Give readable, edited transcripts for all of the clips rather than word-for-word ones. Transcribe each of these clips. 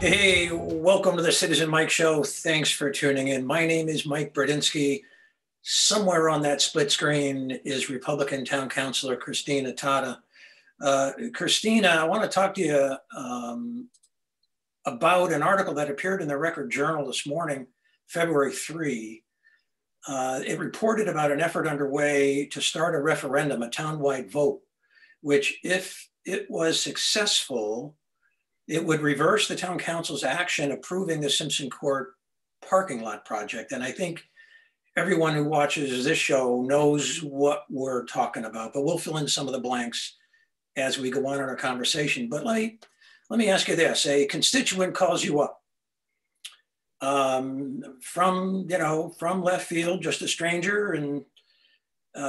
Hey, welcome to the Citizen Mike Show. Thanks for tuning in. My name is Mike Bradinsky. Somewhere on that split screen is Republican Town Councilor Christina Tata. Christina, I want to talk to you about an article that appeared in the Record Journal this morning, February 3. It reported about an effort underway to start a referendum, a townwide vote, which, if it was successful, it would reverse the town council's action approving the Simpson Court parking lot project. And I think everyone who watches this show knows what we're talking about, but we'll fill in some of the blanks as we go on in our conversation. But let me ask you this. A constituent calls you up from left field, just a stranger, and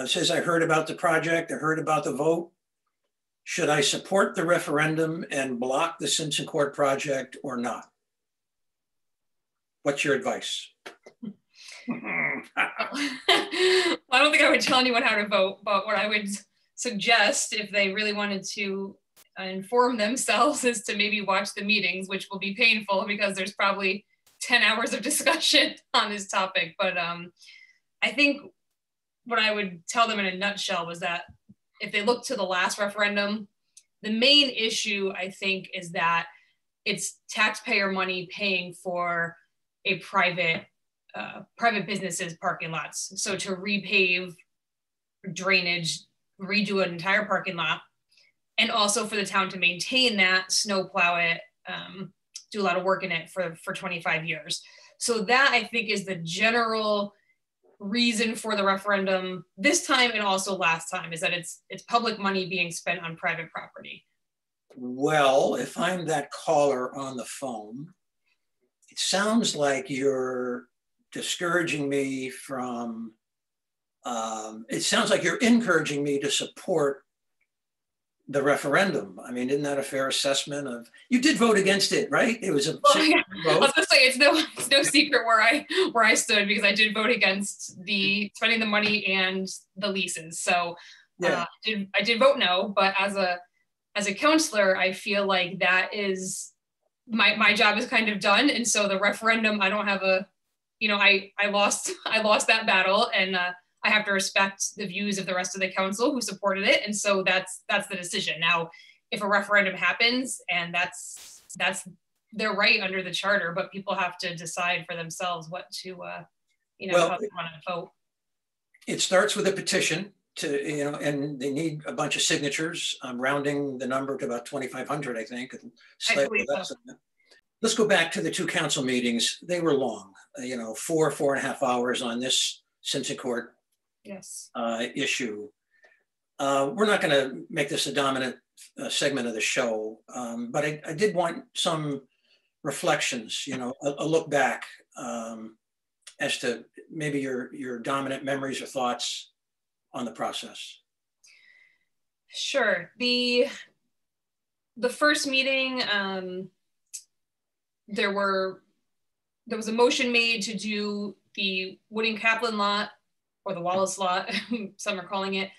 says, I heard about the project, I heard about the vote. Should I support the referendum and block the Simpson Court project or not? What's your advice? I don't think I would tell anyone how to vote, but what I would suggest if they really wanted to inform themselves is to maybe watch the meetings, which will be painful because there's probably 10 hours of discussion on this topic. But I think what I would tell them in a nutshell was that if they look to the last referendum, the main issue, I think, is that it's taxpayer money paying for a private businesses parking lots. So to repave, drainage, redo an entire parking lot, and also for the town to maintain that, snow plow it, do a lot of work in it for 25 years. So that, I think, is the general reason for the referendum this time and also last time, is that it's public money being spent on private property. Well, if I'm that caller on the phone, it sounds like you're discouraging me from, it sounds like you're encouraging me to support the referendum. I mean, isn't that a fair assessment of, you did vote against it, right? It was a vote. I was gonna say, it's no secret where I stood, because I did vote against the spending the money and the leases. So yeah. I did vote no, but as a counselor, I feel like that is, my job is kind of done. And so the referendum, I don't have I lost that battle, and I have to respect the views of the rest of the council who supported it. And so that's the decision. Now, if a referendum happens, and that's their right under the charter, but people have to decide for themselves what to, how they want to vote. It starts with a petition to, and they need a bunch of signatures. I'm rounding the number to about 2,500, I think. Let's go back to the two council meetings. They were long, 4.5 hours on this Simpson Court issue. We're not going to make this a dominant segment of the show, but I did want some reflections, a look back as to maybe your dominant memories or thoughts on the process. Sure. The first meeting, there was a motion made to do the Wooding Kaplan lot, or the Wallace lot, some are calling it,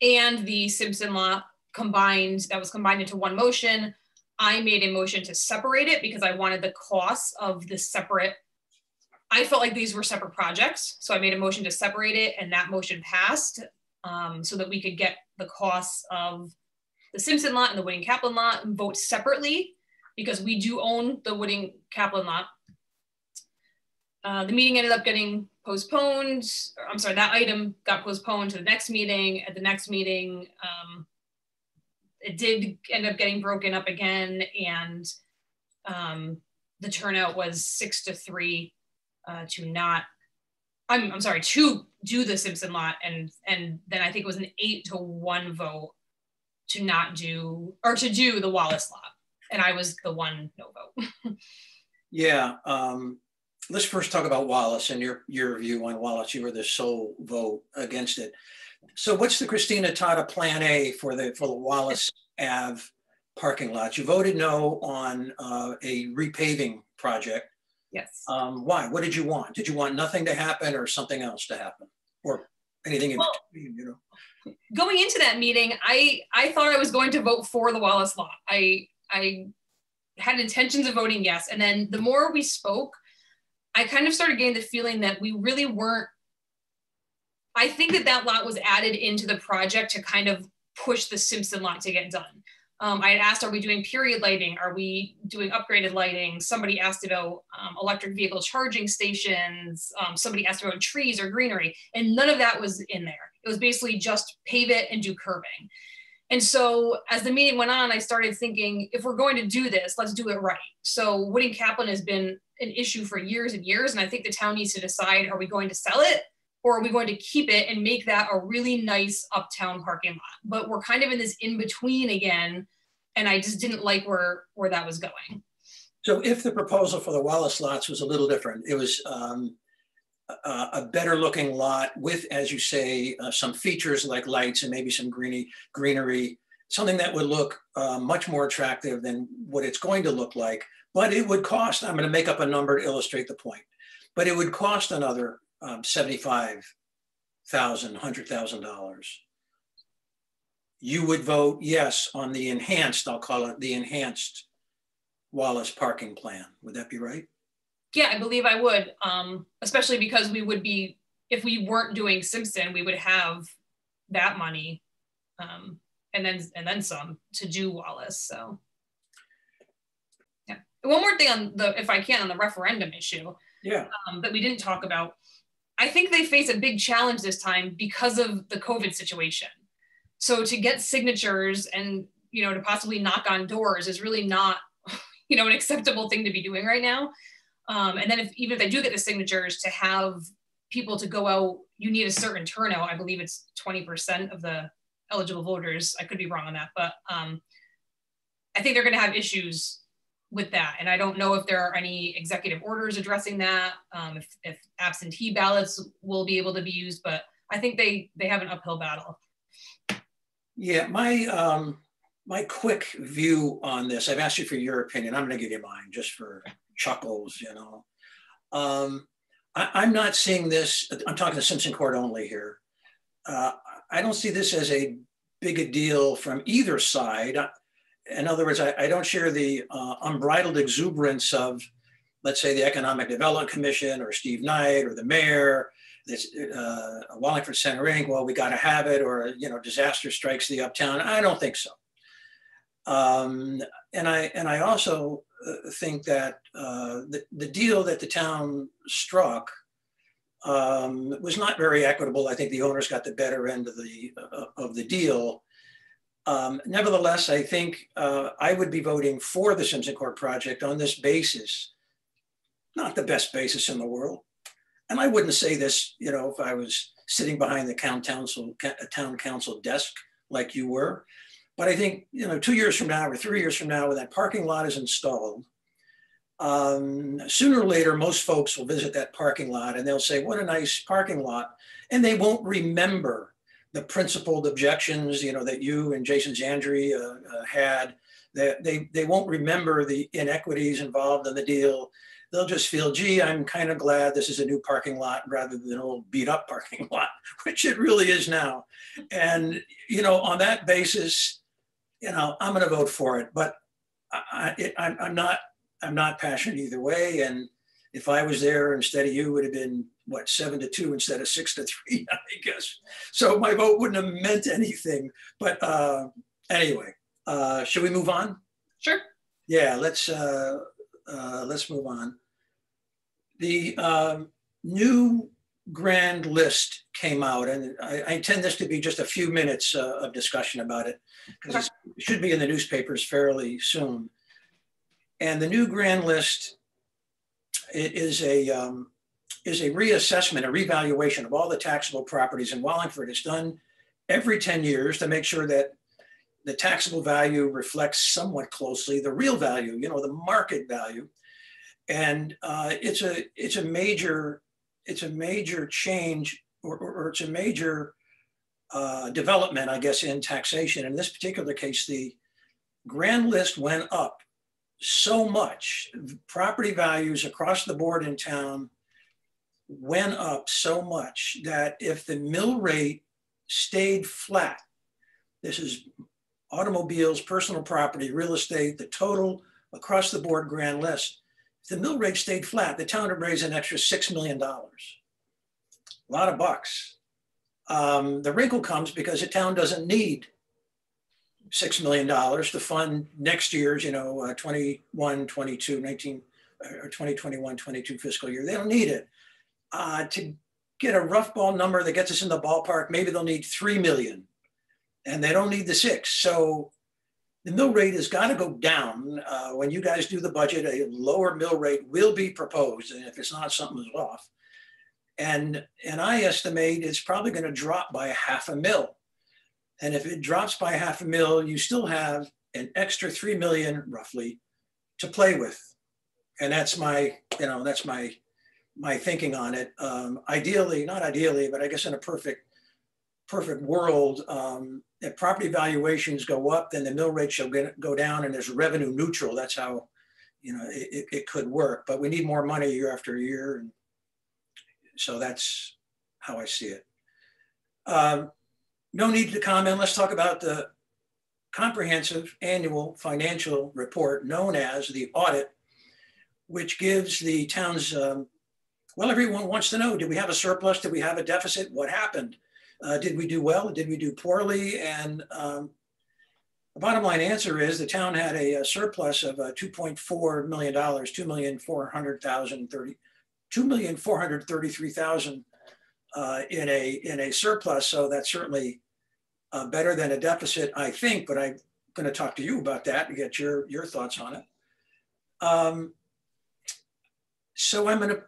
and the Simpson lot combined into one motion. I made a motion to separate it because I wanted the costs of the separate, I felt like these were separate projects. So I made a motion to separate it, and that motion passed so that we could get the costs of the Simpson lot and the Wooding Kaplan lot and vote separately, because we do own the Wooding Kaplan lot. The meeting ended up getting postponed. I'm sorry, that item got postponed to the next meeting. At the next meeting, it did end up getting broken up again, and the turnout was 6-3 to do the Simpson lot, and then I think it was an 8-1 vote to not do, or to do the Wallace lot, and I was the one no vote. Yeah. Let's first talk about Wallace and your view on Wallace. You were the sole vote against it. So what's the Christina Tata plan A for the Wallace Ave parking lot? You voted no on a repaving project. Yes. Why? What did you want? Did you want nothing to happen or something else to happen? Or anything in between, Going into that meeting, I thought I was going to vote for the Wallace lot. I had intentions of voting yes. And then the more we spoke, I kind of started getting the feeling that we really weren't, I think that that lot was added into the project to kind of push the Simpson lot to get done. I had asked, are we doing period lighting? Are we doing upgraded lighting? Somebody asked about electric vehicle charging stations. Somebody asked about trees or greenery, and none of that was in there. It was basically just pave it and do curbing. And so as the meeting went on, I started thinking, if we're going to do this, let's do it right. So Wooding Kaplan has been an issue for years and years. And I think the town needs to decide, are we going to sell it or are we going to keep it and make that a really nice uptown parking lot? But we're kind of in this in-between again. And I just didn't like where that was going. So if the proposal for the Wallace lots was a little different, it was a better looking lot with, as you say, some features like lights and maybe some greenery, something that would look much more attractive than what it's going to look like. But it would cost, I'm going to make up a number to illustrate the point, but it would cost another $75,000, $100,000. You would vote yes on the enhanced, I'll call it the enhanced Wallace parking plan. Would that be right? Yeah, I believe I would, especially because we would be, if we weren't doing Simpson, we would have that money and then some to do Wallace. So yeah. One more thing on the, if I can, on the referendum issue, yeah, that we didn't talk about. I think they face a big challenge this time because of the COVID situation. So to get signatures and, you know, to possibly knock on doors is really not, you know, an acceptable thing to be doing right now. And then even if they do get the signatures, to have people to go out, you need a certain turnout. I believe it's 20% of the eligible voters. I could be wrong on that, but I think they're going to have issues with that. And I don't know if there are any executive orders addressing that, if absentee ballots will be able to be used, but I think they have an uphill battle. Yeah, my quick view on this, I've asked you for your opinion. I'm going to give you mine just for chuckles, you know. I'm not seeing this, I'm talking to Simpson Court only here. I don't see this as a big a deal from either side. In other words, I don't share the unbridled exuberance of, let's say, the Economic Development Commission or Steve Knight or the mayor. This Wallingford Center Inc. Well, we got to have it, or, you know, disaster strikes the uptown. I don't think so. And I also think that the deal that the town struck was not very equitable. I think the owners got the better end of the deal. Nevertheless, I think I would be voting for the Simpson Court project on this basis. Not the best basis in the world. And I wouldn't say this, you know, if I was sitting behind the town council desk like you were. But I think, you know, 2 years from now or 3 years from now, when that parking lot is installed, sooner or later, most folks will visit that parking lot and they'll say, what a nice parking lot. And they won't remember the principled objections, you know, that you and Jason Zandri had. They won't remember the inequities involved in the deal. They'll just feel, gee, I'm kind of glad this is a new parking lot rather than an old beat up parking lot, which it really is now. And, you know, on that basis, you know, I'm going to vote for it, but I'm not passionate either way. And if I was there instead of you, it would have been what, 7-2 instead of 6-3, I guess. So my vote wouldn't have meant anything. But anyway, should we move on? Sure. Yeah, let's move on. The new grand list came out, and I intend this to be just a few minutes of discussion about it, because it should be in the newspapers fairly soon. And the new grand list is a reassessment, a revaluation of all the taxable properties in Wallingford. It's done every 10 years to make sure that the taxable value reflects somewhat closely the real value, you know, the market value. And it's a major change, or it's a major development, I guess, in taxation. In this particular case, the grand list went up so much. Property values across the board in town went up so much that if the mill rate stayed flat, this is automobiles, personal property, real estate, the total across the board grand list. If the mill rate stayed flat, the town would raise an extra $6 million. A lot of bucks. The wrinkle comes because the town doesn't need $6 million to fund next year's, 21, 22, 19, or 2021, 22 fiscal year. They don't need it. To get a rough ball number that gets us in the ballpark, maybe they'll need 3 million and they don't need the 6. So the mill rate has got to go down. When you guys do the budget, a lower mill rate will be proposed. And if it's not, something's off. And I estimate it's probably going to drop by $0.5 million. And if it drops by $0.5 million, you still have an extra 3 million roughly to play with. And that's my thinking on it. Ideally, not ideally, but I guess in a perfect world, if property valuations go up, then the mill rate shall go down and there's revenue neutral. That's how, it could work, but we need more money year after year. And so that's how I see it. No need to comment. Let's talk about the comprehensive annual financial report known as the audit, which gives the town's, well, everyone wants to know, did we have a surplus? Did we have a deficit? What happened? Did we do well? Did we do poorly? And the bottom line answer is the town had a surplus of $2.4 million, $2,433,000 in a surplus. So that's certainly better than a deficit, I think, but I'm going to talk to you about that and get your thoughts on it. So I'm going to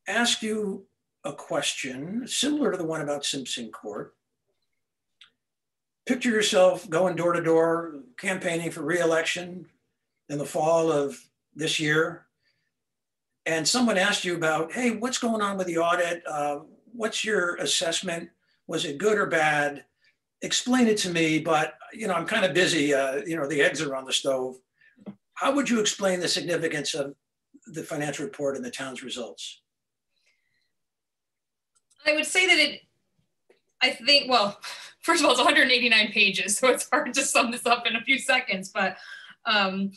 ask you a question similar to the one about Simpson Court. Picture yourself going door to door, campaigning for re-election in the fall of this year. And someone asked you about, hey, what's going on with the audit? What's your assessment? Was it good or bad? Explain it to me, but I'm kind of busy. The eggs are on the stove. How would you explain the significance of the financial report and the town's results? I would say that first of all, it's 189 pages, so it's hard to sum this up in a few seconds, but I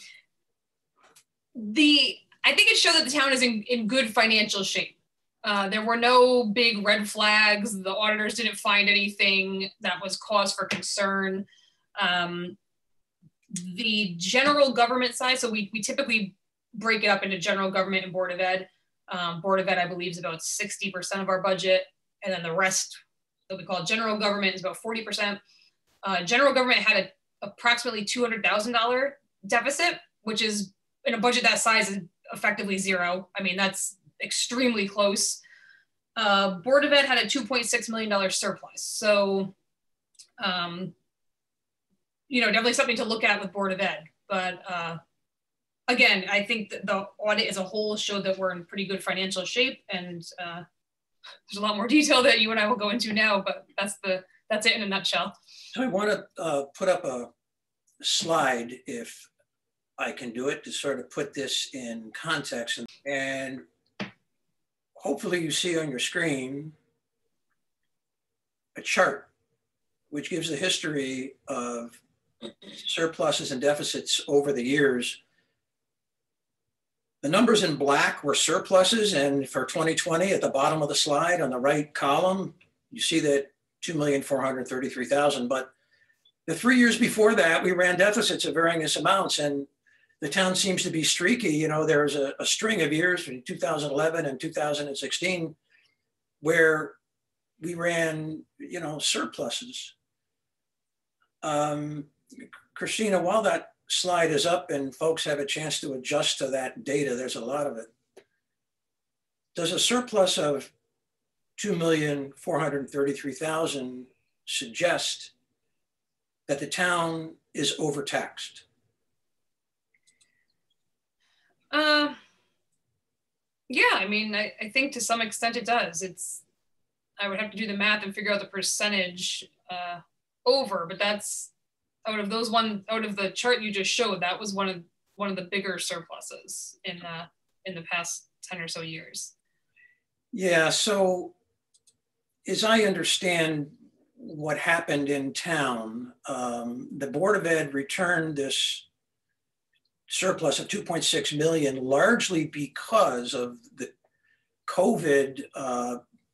think it showed that the town is in good financial shape. There were no big red flags. The auditors didn't find anything that was cause for concern. The general government side, so we typically break it up into general government and Board of Ed. Board of Ed, I believe, is about 60% of our budget. And then the rest that we call general government is about 40%. General government had approximately $200,000 deficit, which is in a budget that size is effectively zero. I mean, that's extremely close. Board of Ed had a $2.6 million surplus. So, definitely something to look at with Board of Ed. But again, I think that the audit as a whole showed that we're in pretty good financial shape, and there's a lot more detail that you and I will go into now, but that's it in a nutshell. So I want to put up a slide, if I can do it, to sort of put this in context. And hopefully you see on your screen a chart which gives the history of surpluses and deficits over the years. The numbers in black were surpluses, and for 2020, at the bottom of the slide on the right column, you see that 2,433,000. But the 3 years before that, we ran deficits of various amounts, and the town seems to be streaky. There was a string of years from 2011 and 2016 where we ran, surpluses. Christina, while that slide is up and folks have a chance to adjust to that data, there's a lot of it. Does a surplus of 2,433,000 suggest that the town is overtaxed? Yeah, I mean, I think to some extent it does. I would have to do the math and figure out the percentage over, but that's out of the chart you just showed, that was one of the bigger surpluses in the past 10 or so years. Yeah, so as I understand what happened in town, the Board of Ed returned this surplus of 2.6 million, largely because of the COVID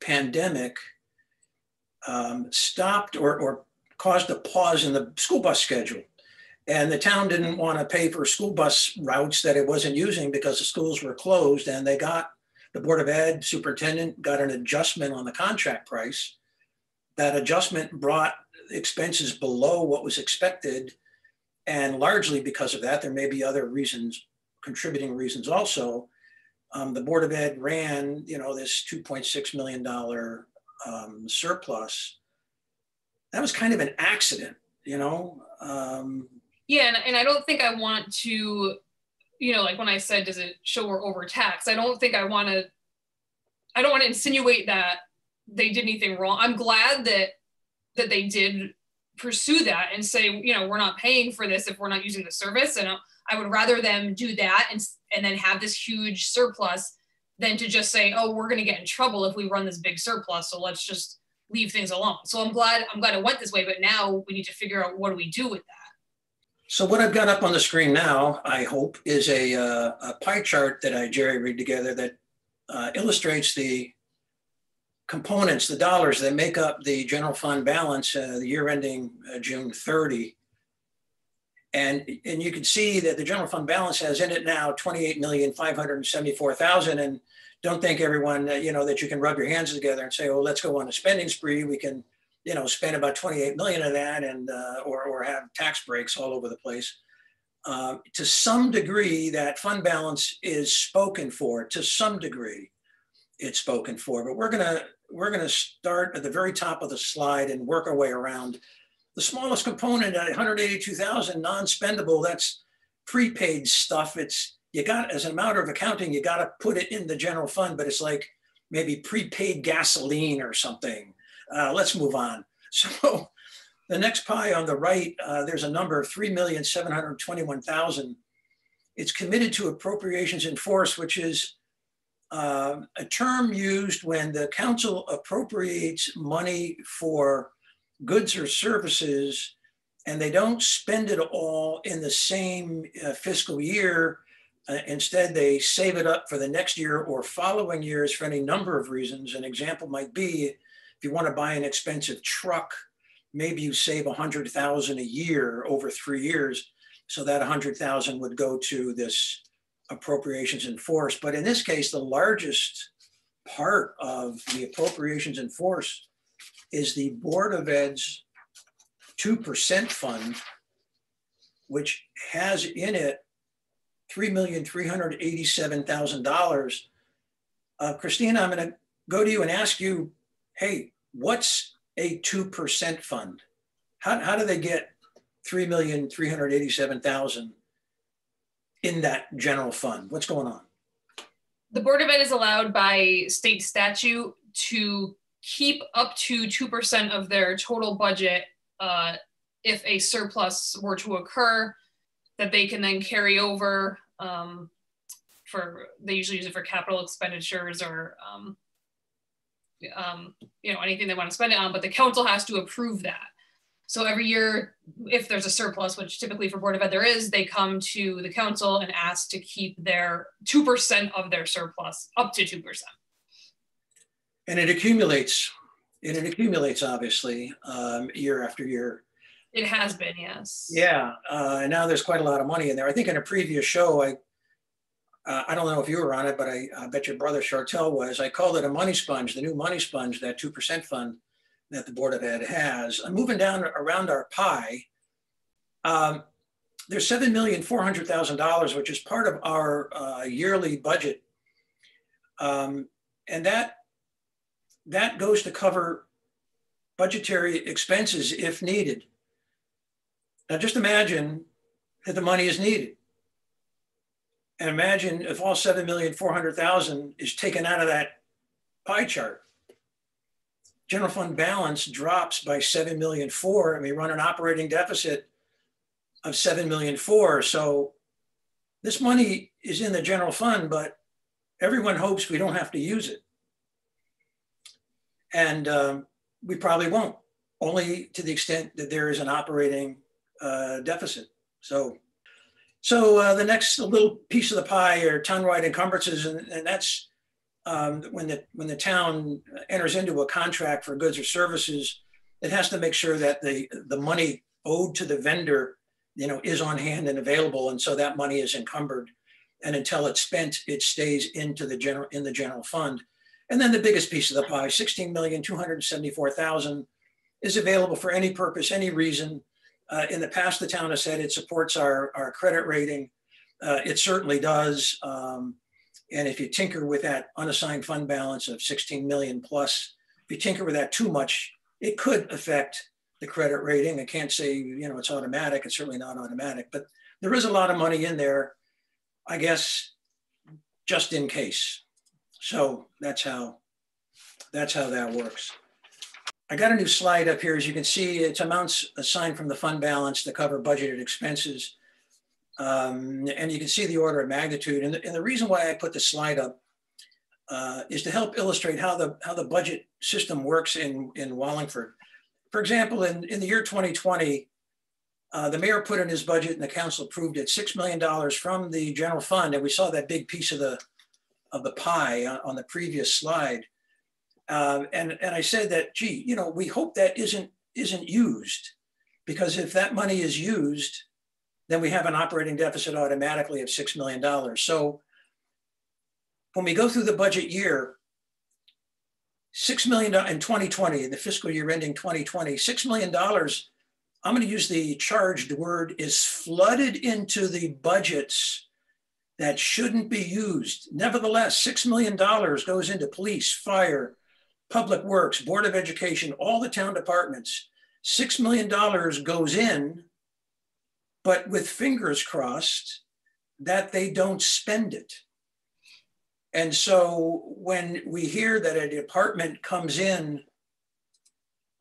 pandemic stopped or caused a pause in the school bus schedule. And the town didn't want to pay for school bus routes that it wasn't using because the schools were closed, and the Board of Ed superintendent got an adjustment on the contract price. That adjustment brought expenses below what was expected. And largely because of that, there may be other reasons, contributing reasons also. The Board of Ed ran, this $2.6 million surplus. That was kind of an accident, Yeah, and I don't think I want to, like when I said, does it show we're overtaxed? I don't want to insinuate that they did anything wrong. I'm glad that they did pursue that and say, we're not paying for this if we're not using the service. And I would rather them do that and then have this huge surplus than to just say, oh, we're going to get in trouble if we run this big surplus, so let's just leave things alone. So I'm glad it went this way, but now we need to figure out what do we do with that. So what I've got up on the screen now, I hope, is a pie chart that I jerry-rigged together that illustrates the components, the dollars that make up the general fund balance, the year ending June 30. And you can see that the general fund balance has in it now 28,574,000. And don't think, everyone, that you can rub your hands together and say, oh, let's go on a spending spree. We can, spend about 28 million of that and or have tax breaks all over the place. To some degree, that fund balance is spoken for. To some degree, it's spoken for. But we're gonna start at the very top of the slide and work our way around. The smallest component at 182,000 non-spendable, that's prepaid stuff. As a matter of accounting, you got to put it in the general fund, but it's like maybe prepaid gasoline or something. Let's move on. So the next pie on the right, there's a number of 3,721,000. It's committed to appropriations in force, which is a term used when the council appropriates money for goods or services, and they don't spend it all in the same fiscal year. Instead, they save it up for the next year or following years for any number of reasons. An example might be if you want to buy an expensive truck, maybe you save 100,000 a year over 3 years. So that 100,000 would go to this appropriations in force. But in this case, the largest part of the appropriations in force is the Board of Ed's 2% fund, which has in it $3,387,000. Christina, I'm going to go to you and ask you, hey, what's a 2% fund? How do they get $3,387,000 in that general fund? What's going on? The Board of Ed is allowed by state statute to keep up to 2% of their total budget if a surplus were to occur, that they can then carry over they usually use it for capital expenditures or anything they want to spend it on, but the council has to approve that. So every year, if there's a surplus, which typically for Board of Ed there is, they come to the council and ask to keep their 2% of their surplus, up to 2%. And it accumulates. And it accumulates, obviously, year after year. It has been, yes. Yeah, and now there's quite a lot of money in there. I think in a previous show, I don't know if you were on it, but I bet your brother Chartel was. I called it a money sponge, the new money sponge, that 2% fund that the Board of Ed has. I'm moving down around our pie. There's $7,400,000, which is part of our yearly budget. And that goes to cover budgetary expenses if needed. Now just imagine that the money is needed. And imagine if all $7,400,000 is taken out of that pie chart. General fund balance drops by $7.4 million, and we run an operating deficit of $7.4 million. So this money is in the general fund, but everyone hopes we don't have to use it. And we probably won't, only to the extent that there is an operating deficit. So So the next little piece of the pie are townwide encumbrances, and that's when the town enters into a contract for goods or services, it has to make sure that the money owed to the vendor, is on hand and available, and so that money is encumbered, and until it's spent, it stays in the general fund. And then the biggest piece of the pie, 16,274,000, is available for any purpose, any reason. In the past, the town has said it supports our credit rating. It certainly does. And if you tinker with that unassigned fund balance of 16 million plus, if you tinker with that too much, it could affect the credit rating. I can't say, it's automatic. It's certainly not automatic, but there is a lot of money in there, I guess, just in case. So that's how that works. I got a new slide up here. As you can see, it's amounts assigned from the fund balance to cover budgeted expenses. And you can see the order of magnitude. And the reason why I put the slide up is to help illustrate how the budget system works in Wallingford. For example, in the year 2020, the mayor put in his budget and the council approved it, $6 million from the general fund. And we saw that big piece of the pie on the previous slide. And I said that, gee, we hope that isn't used, because if that money is used, then we have an operating deficit automatically of $6 million. So when we go through the budget year, $6 million in 2020, in the fiscal year ending 2020, $6 million, I'm going to use the charged word, is flooded into the budgets that shouldn't be used. Nevertheless, $6 million goes into police, fire, public works, Board of Education, all the town departments. $6 million goes in, but with fingers crossed that they don't spend it. And so when we hear that a department comes in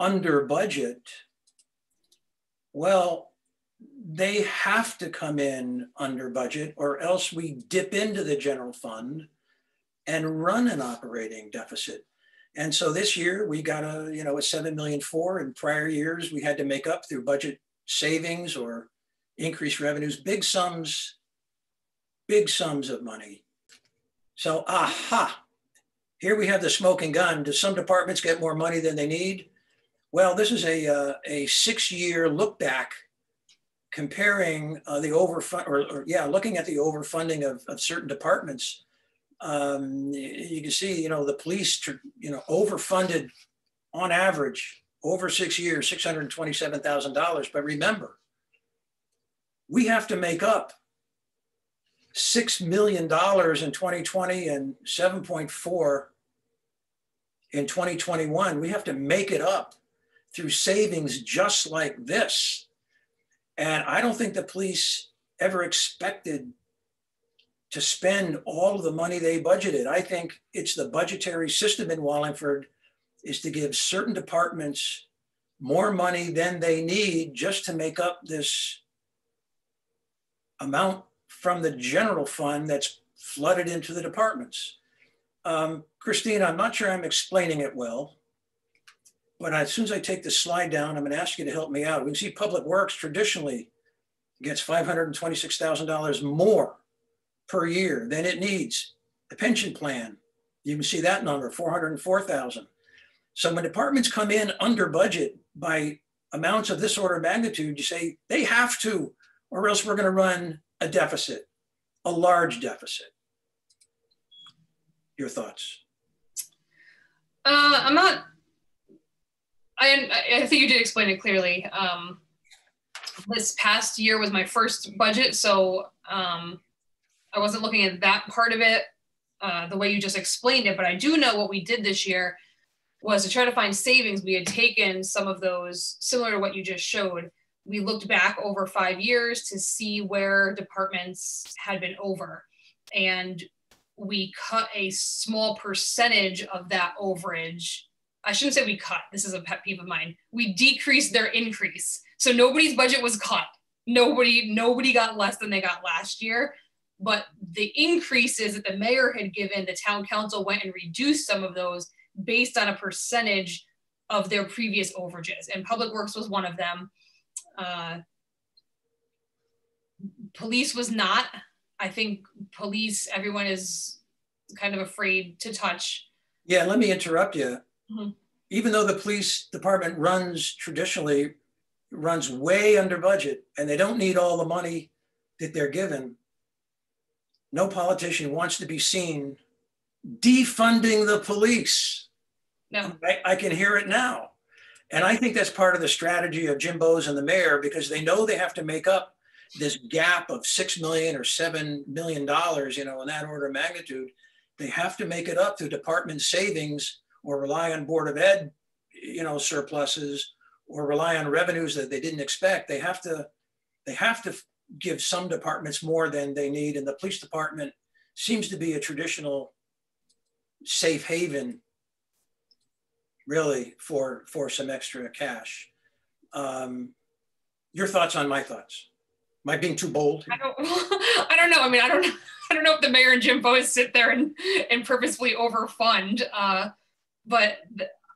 under budget, well, they have to come in under budget, or else we dip into the general fund and run an operating deficit. And so this year we got a 7.4 million. In prior years, we had to make up through budget savings or increased revenues, big sums of money. So, here we have the smoking gun. Do some departments get more money than they need? Well, this is a 6-year look back comparing looking at the overfunding of certain departments. You can see, the police, overfunded on average over 6 years, $627,000. But remember, we have to make up $6 million in 2020 and 7.4 in 2021. We have to make it up through savings just like this. And I don't think the police ever expected to spend all of the money they budgeted. I think it's the budgetary system in Wallingford is to give certain departments more money than they need just to make up this amount from the general fund that's flooded into the departments. Christine, I'm not sure I'm explaining it well, but as soon as I take the slide down, I'm going to ask you to help me out. We can see Public Works traditionally gets $526,000 more per year than it needs. The pension plan, you can see that number, $404,000. So when departments come in under budget by amounts of this order of magnitude, you say they have to, or else we're going to run a deficit, a large deficit. Your thoughts? I think you did explain it clearly. This past year was my first budget, so I wasn't looking at that part of it the way you just explained it, but I do know what we did this year was to try to find savings. We had taken some of those, similar to what you just showed. We looked back over 5 years to see where departments had been over, and we cut a small percentage of that overage. I shouldn't say we cut, this is a pet peeve of mine. We decreased their increase. So nobody's budget was cut. Nobody got less than they got last year. But the increases that the mayor had given, the town council went and reduced some of those based on a percentage of their previous overages. And Public Works was one of them. Police was not. I think police, everyone is kind of afraid to touch. Yeah, let me interrupt you. Mm-hmm. Even though the police department traditionally runs way under budget and they don't need all the money that they're given, no politician wants to be seen defunding the police. No. I can hear it now. And I think that's part of the strategy of Jim Bowes and the mayor, because they know they have to make up this gap of $6 million or $7 million, you know, in that order of magnitude. They have to make it up through department savings or rely on Board of Ed, you know, surpluses, or rely on revenues that they didn't expect. They have to give some departments more than they need. And the police department seems to be a traditional safe haven, really, for some extra cash. Your thoughts on my thoughts? Am I being too bold? I don't know. I mean, I don't know if the mayor and Jim Bowes sit there and purposefully overfund. But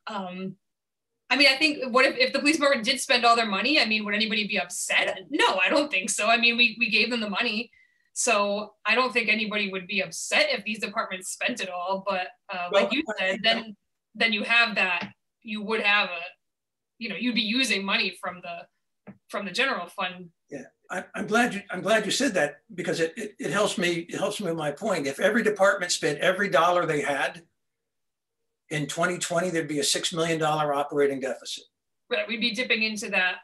I mean, I think, what if the police department did spend all their money? I mean, would anybody be upset? No, I don't think so. I mean, we gave them the money. So I don't think anybody would be upset if these departments spent it all. But like you said, then you have that, you would have you'd be using money from the general fund. Yeah, I'm glad you said that, because it helps me with my point. If every department spent every dollar they had in 2020, there'd be a $6 million operating deficit. Right, we'd be dipping into that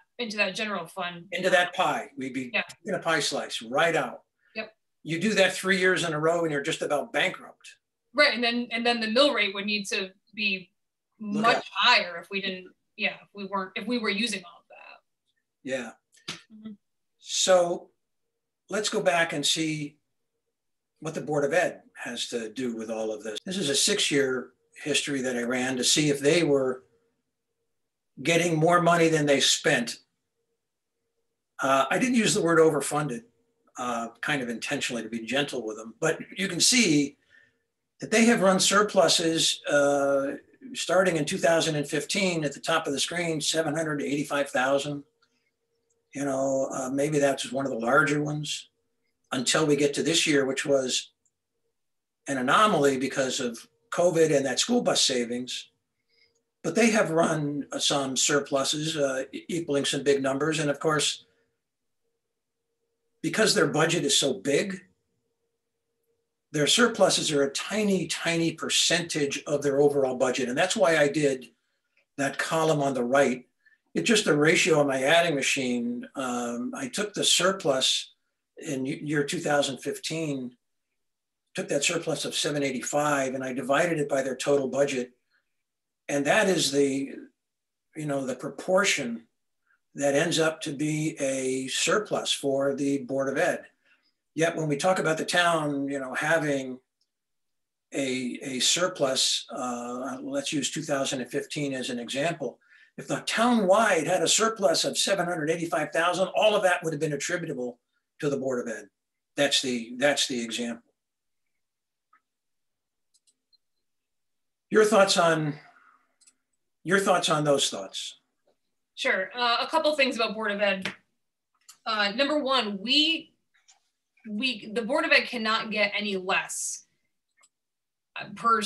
general fund. Into that pie, we'd be in a pie slice right out. Yep. You do that 3 years in a row and you're just about bankrupt. Right, and then the mill rate would need to be much higher if we didn't, if we were using all of that. Yeah. Mm-hmm. So let's go back and see what the Board of Ed has to do with all of this. This is a 6-year history that I ran to see if they were getting more money than they spent. I didn't use the word overfunded, kind of intentionally to be gentle with them, but you can see that they have run surpluses starting in 2015 at the top of the screen, 785,000. You know, maybe that's one of the larger ones, until we get to this year, which was an anomaly because of COVID and that school bus savings. But they have run some surpluses equaling some big numbers. And of course, because their budget is so big, their surpluses are a tiny, tiny percentage of their overall budget. And that's why I did that column on the right. It's just a ratio on my adding machine. I took the surplus in year 2015, took that surplus of 785, and I divided it by their total budget. And that is the proportion that ends up to be a surplus for the Board of Ed. Yet when we talk about the town, having a surplus, let's use 2015 as an example. If the town-wide had a surplus of 785,000, all of that would have been attributable to the Board of Ed. That's the example. Your thoughts on those thoughts? Sure. A couple things about Board of Ed. Number one, the Board of Ed cannot get any less per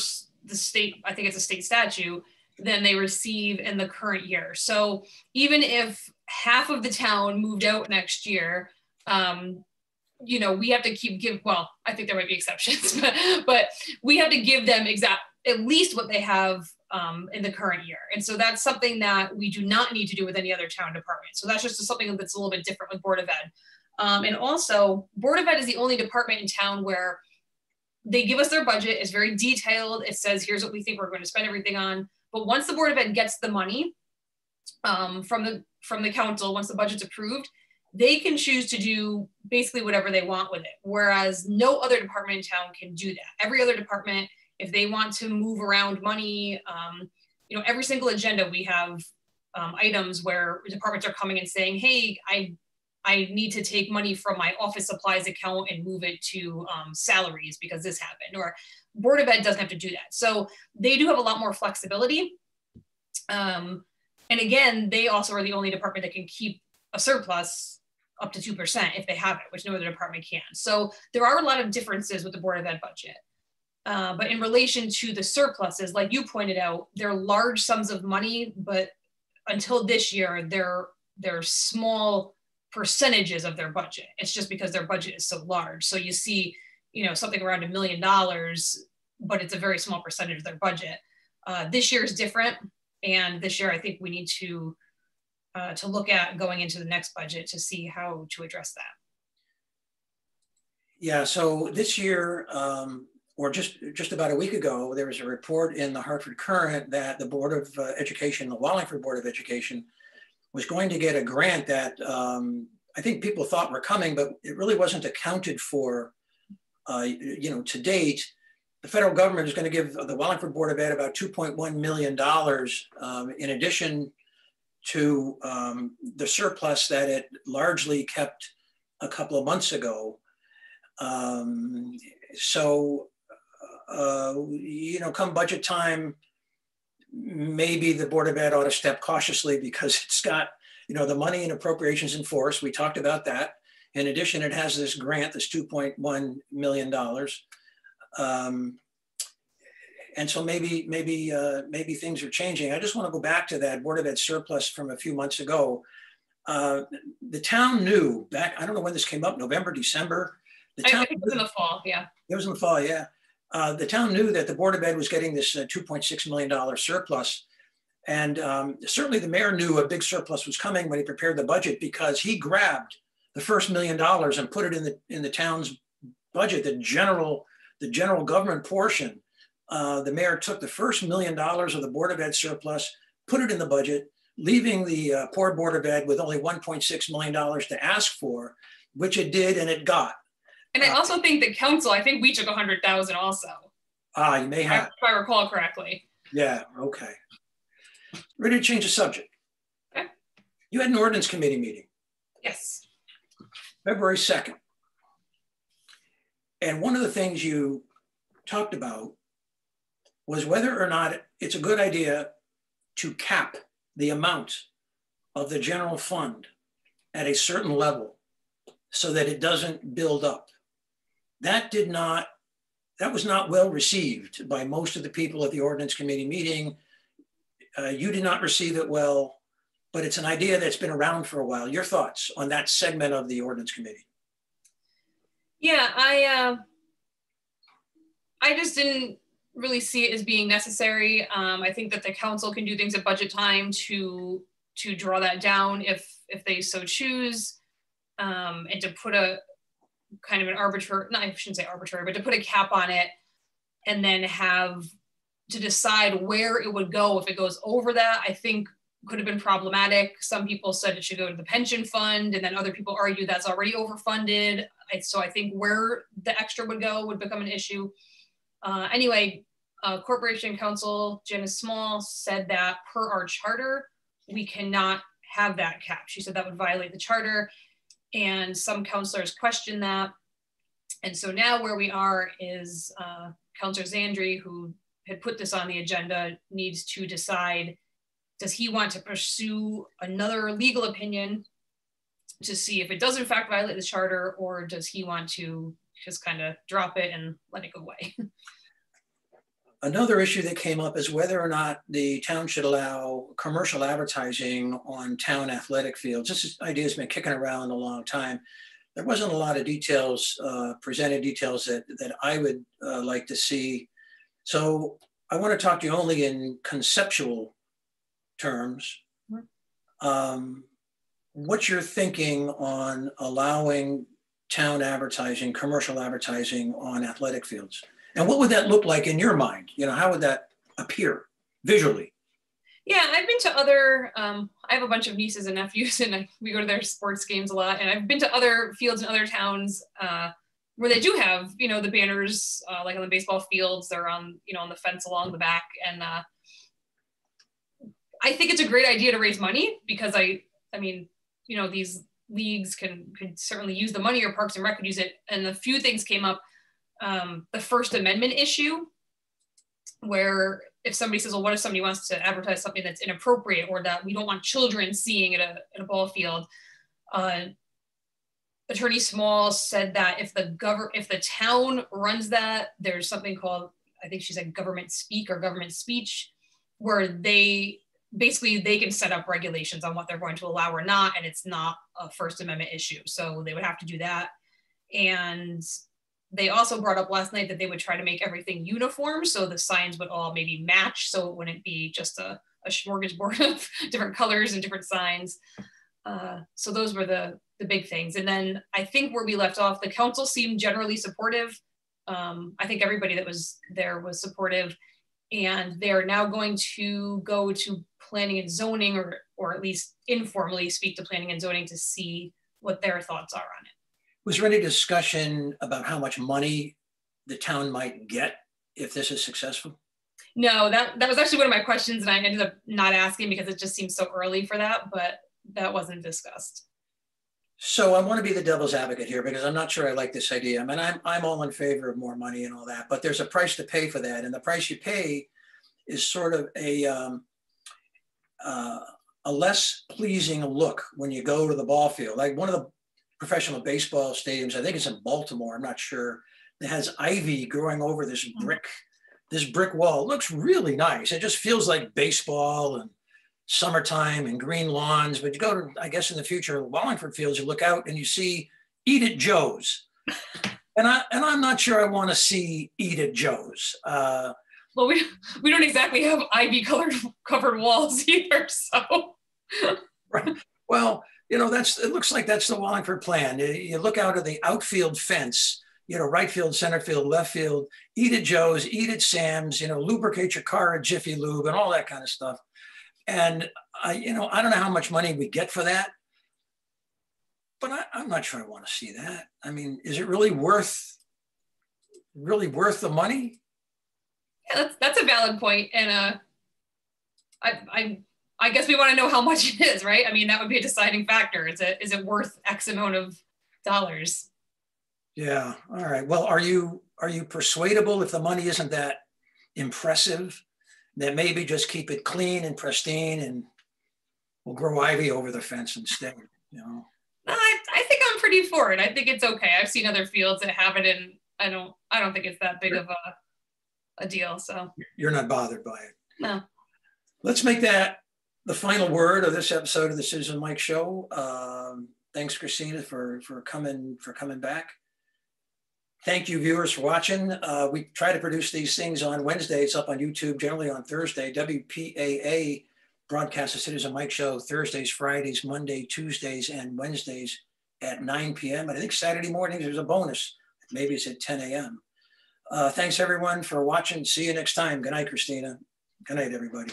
the state. I think it's a state statute than they receive in the current year. So even if half of the town moved out next year, we have to well, I think there might be exceptions, but we have to give them at least what they have in the current year. And so that's something that we do not need to do with any other town department. So that's just something that's a little bit different with Board of Ed. And also, Board of Ed is the only department in town where they give us their budget. It's very detailed. It says, here's what we think we're going to spend everything on. But once the Board of Ed gets the money from the council, once the budget's approved, they can choose to do basically whatever they want with it. Whereas no other department in town can do that. Every other department, if they want to move around money, every single agenda we have items where departments are coming and saying, hey, I need to take money from my office supplies account and move it to salaries because this happened. Or Board of Ed doesn't have to do that. So they do have a lot more flexibility. And again, they also are the only department that can keep a surplus up to 2% if they have it, which no other department can. So there are a lot of differences with the Board of Ed budget. But in relation to the surpluses, like you pointed out, they're large sums of money, but until this year, they're small percentages of their budget. It's just because their budget is so large. So you see, something around $1 million, but it's a very small percentage of their budget. This year is different. And this year, I think we need to look at going into the next budget to see how to address that. Yeah, so this year, or just about a week ago, there was a report in the Hartford Courant that the Board of Education, the Wallingford Board of Education, was going to get a grant that I think people thought were coming, but it really wasn't accounted for, to date. The federal government is going to give the Wallingford Board of Ed about $2.1 million in addition to the surplus that it largely kept a couple of months ago. Come budget time, maybe the Board of Ed ought to step cautiously because it's got, the money and appropriations in force. We talked about that. In addition, it has this grant, this $2.1 million. And so maybe things are changing. I just want to go back to that Board of Ed surplus from a few months ago. The town knew back, I don't know when this came up, November, December. I think it was in the fall, yeah. It was in the fall, yeah. The town knew that the Board of Ed was getting this $2.6 million surplus. And certainly the mayor knew a big surplus was coming when he prepared the budget because he grabbed the first $1 million and put it in the town's budget, the general government portion. The mayor took the first $1 million of the Board of Ed surplus, put it in the budget, leaving the poor Board of Ed with only $1.6 million to ask for, which it did and it got. And I also think the council, I think we took 100,000 also. You may have. If I recall correctly. Yeah, okay. Ready to change the subject. Okay. You had an ordinance committee meeting. Yes. February 2nd. And one of the things you talked about was whether or not it's a good idea to cap the amount of the general fund at a certain level so that it doesn't build up. That was not well received by most of the people at the ordinance committee meeting. You did not receive it well, but it's an idea that's been around for a while. Your thoughts on that segment of the ordinance committee? Yeah, I just didn't really see it as being necessary. I think that the council can do things at budget time to draw that down if they so choose, and to put a kind of an arbitrary, no, I shouldn't say arbitrary, but to put a cap on it and then have to decide where it would go if it goes over that, I think could have been problematic. Some people said it should go to the pension fund, and then other people argue that's already overfunded. So I think where the extra would go would become an issue. Anyway, Corporation Counsel Janice Small said that per our charter, we cannot have that cap. She said that would violate the charter, and some counselors questioned that. And so now where we are is Counselor Zandri, who had put this on the agenda, needs to decide, does he want to pursue another legal opinion to see if it does in fact violate the charter, or does he want to just kind of drop it and let it go away? Another issue that came up is whether or not the town should allow commercial advertising on town athletic fields. This idea has been kicking around a long time. There wasn't a lot of details, presented details that I would like to see. So I want to talk to you only in conceptual terms. What's your thinking on allowing town advertising, commercial advertising on athletic fields? And what would that look like in your mind? How would that appear visually? Yeah, I've been to other, I have a bunch of nieces and nephews, and we go to their sports games a lot. And I've been to other fields in other towns where they do have, the banners, like on the baseball fields, they're on, on the fence along the back. And I think it's a great idea to raise money because I mean, these leagues could certainly use the money, or Parks and Rec could use it. And a few things came up. The First Amendment issue, where if somebody says, well, what if somebody wants to advertise something that's inappropriate or that we don't want children seeing at a ball field? Attorney Small said that if the town runs that, there's something called, I think she said government speak or government speech, where they can set up regulations on what they're going to allow or not, and it's not a First Amendment issue. So they would have to do that. And they also brought up last night that they would try to make everything uniform, so the signs would all maybe match, so it wouldn't be just a smorgasbord of different colors and different signs. So those were the big things. And then I think where we left off, the council seemed generally supportive. I think everybody that was there was supportive, and they're now going to go to planning and zoning, or at least informally speak to planning and zoning to see what their thoughts are on it. Was there any discussion about how much money the town might get if this is successful? No, that was actually one of my questions, and I ended up not asking because it just seems so early for that, but that wasn't discussed. So I want to be the devil's advocate here because I'm not sure I like this idea. I mean, I'm all in favor of more money and all that, but there's a price to pay for that. And the price you pay is sort of a less pleasing look when you go to the ball field. Like one of the professional baseball stadiums, I think it's in Baltimore, I'm not sure, that has ivy growing over this brick wall. It looks really nice. It just feels like baseball and summertime and green lawns. But you go to, I guess in the future, Wallingford Fields, you look out and you see Eat at Joe's. And I'm not sure I want to see Eat at Joe's. Well, we don't exactly have ivy covered walls either, so. Right. Well, you know, it looks like that's the Wallingford plan. You look out of the outfield fence, you know, right field, center field, left field, Eat at Joe's, Eat at Sam's, you know, lubricate your car at Jiffy Lube and all that kind of stuff. And I don't know how much money we get for that, but I'm not sure I want to see that. I mean, is it really worth the money? Yeah, that's a valid point. And I guess we want to know how much it is, right? I mean, that would be a deciding factor. Is it worth X amount of dollars? Yeah. All right. Well, are you persuadable if the money isn't that impressive, that maybe just keep it clean and pristine and we'll grow ivy over the fence instead, you know? No, I think I'm pretty for it. I think it's okay. I've seen other fields that have it, and I don't think it's that big of a deal. So you're not bothered by it. No. Let's make that the final word of this episode of the Citizen Mike Show. Thanks, Christina, for coming back. Thank you, viewers, for watching. We try to produce these things on Wednesday. It's up on YouTube, generally on Thursday. WPAA broadcasts the Citizen Mike Show Thursdays, Fridays, Monday, Tuesdays, and Wednesdays at 9 p.m. And I think Saturday mornings there's a bonus. Maybe it's at 10 a.m. Thanks, everyone, for watching. See you next time. Good night, Christina. Good night, everybody.